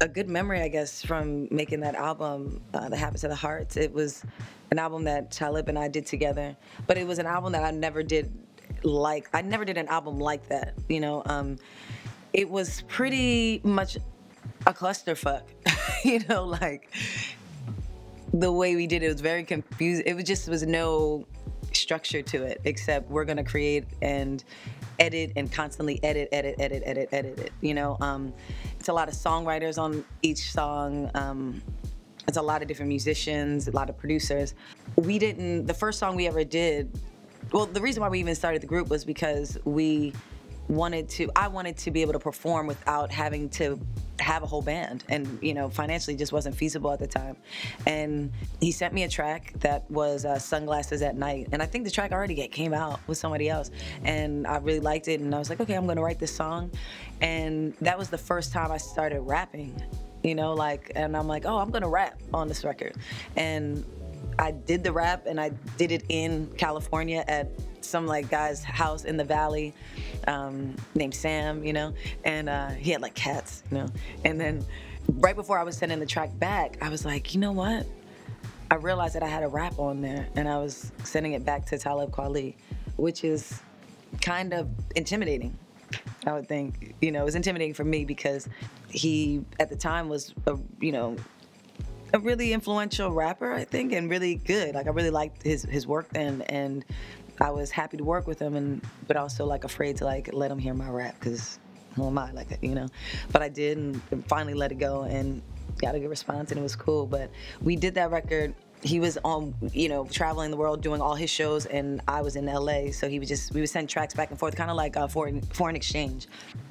a good memory, I guess, from making that album, The Habits of the Hearts. It was an album that Talib and I did together, but it was an album that I never did an album like that, you know. It was pretty much a clusterfuck, you know, like the way we did it was very confusing. It was no structure to it, except we're gonna create and edit and constantly edit it, you know. It's a lot of songwriters on each song. It's a lot of different musicians, a lot of producers. The first song we ever did, well, the reason why we even started the group was because I wanted to be able to perform without having to have a whole band, and you know, financially just wasn't feasible at the time. And he sent me a track that was Sunglasses at Night, and I think the track already came out with somebody else, and I really liked it, and I was like, okay, I'm gonna write this song. And that was the first time I started rapping, you know, like, and I'm like, oh, I'm gonna rap on this record. And I did the rap, and I did it in California at some like guy's house in the valley, named Sam, you know, and he had like cats, you know. And then right before I was sending the track back, I was like, you know what? I realized that I had a rap on there, and I was sending it back to Talib Kweli, which is kind of intimidating, I would think. You know, it was intimidating for me because he, at the time, was a really influential rapper, I think, and really good. Like, I really liked his work then, and I was happy to work with him, but also like afraid to like let him hear my rap, because who am I, like, you know? But I did, and finally let it go, and got a good response, and it was cool. But we did that record. He was on, you know, traveling the world doing all his shows, and I was in LA, so we would send tracks back and forth, kind of like foreign exchange.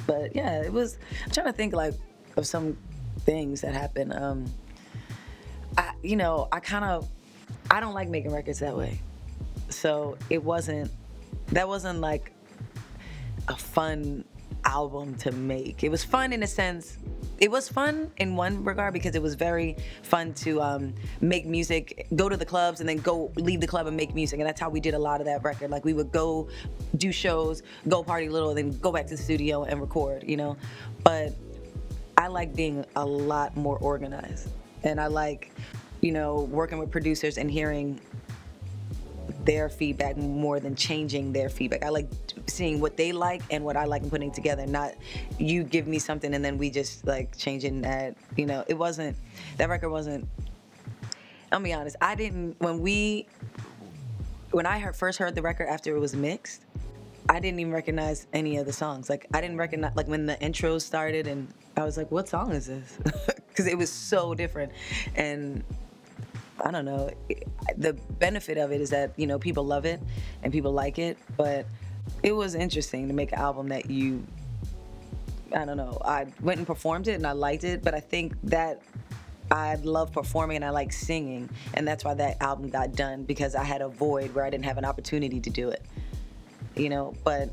But yeah, I'm trying to think like of some things that happened. I don't like making records that way. So that wasn't like a fun album to make. It was fun in a sense. It was fun in one regard because it was very fun to make music, go to the clubs, and then leave the club and make music. And that's how we did a lot of that record. Like, we would go do shows, go party a little, then go back to the studio and record, you know? But I like being a lot more organized. And I like, you know, working with producers and hearing their feedback more than changing their feedback. I like seeing what they like and what I like and putting it together, not you give me something and then we just like changing that, you know. That record wasn't, I'll be honest, when I first heard the record after it was mixed, I didn't even recognize any of the songs. Like, I didn't recognize, like, when the intros started, and I was like, what song is this? Because it was so different. And I don't know, the benefit of it is that, you know, people love it and people like it, but it was interesting to make an album that I don't know, I went and performed it and I liked it, but I think that I love performing and I like singing, and that's why that album got done, because I had a void where I didn't have an opportunity to do it, you know. But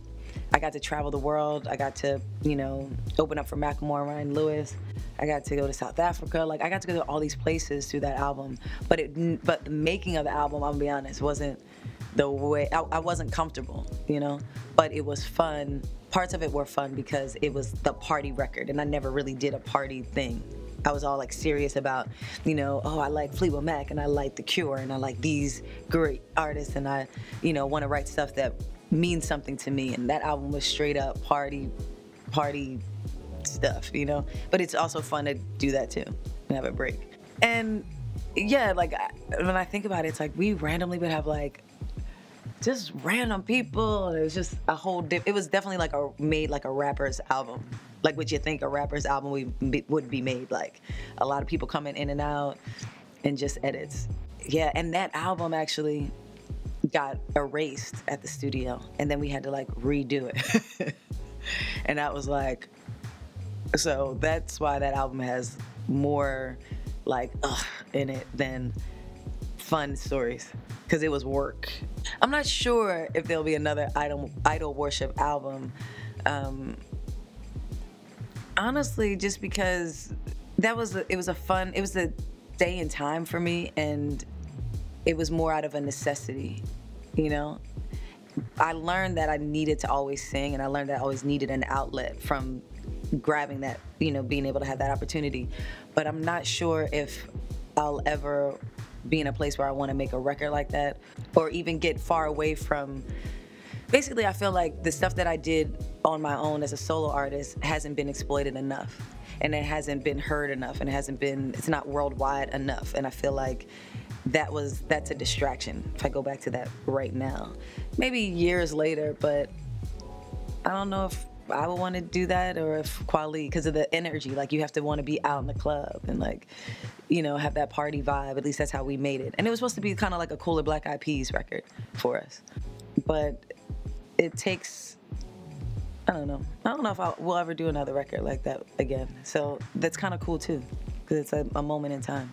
I got to travel the world, I got to, you know, open up for Macklemore and Ryan Lewis. I got to go to South Africa. Like, I got to go to all these places through that album. But the making of the album, I'm gonna be honest, wasn't the way, I wasn't comfortable, you know? But it was fun. Parts of it were fun because it was the party record, and I never really did a party thing. I was all like serious about, you know, oh, I like Fleetwood Mac, and I like The Cure, and I like these great artists, and I, you know, want to write stuff that means something to me. And that album was straight up party stuff, you know. But it's also fun to do that too and have a break. And yeah, like, when I think about it, it's like we randomly would have like just random people, and it was just a whole it was definitely like made like a rapper's album, like what you think a rapper's album would be made, like a lot of people coming in and out and just edits. Yeah, and that album actually got erased at the studio, and then we had to like redo it. And that was like, so that's why that album has more like in it than fun stories, because it was work. I'm not sure if there'll be another Idle Warship album. Honestly, just because it was a day and time for me, and it was more out of a necessity, you know? I learned that I needed to always sing, and I learned that I always needed an outlet from grabbing that, being able to have that opportunity. But I'm not sure if I'll ever be in a place where I want to make a record like that, or even get far away from. Basically, I feel like the stuff that I did on my own as a solo artist hasn't been exploited enough, and it hasn't been heard enough, and it's not worldwide enough. And I feel like that's a distraction if I go back to that right now. Maybe years later, but I don't know if I would want to do that, or if Kweli, because of the energy, like you have to want to be out in the club and like, have that party vibe. At least that's how we made it. And it was supposed to be kind of like a cooler Black Eyed Peas record for us. But it takes, I don't know if we'll ever do another record like that again. So that's kind of cool too, because it's a moment in time.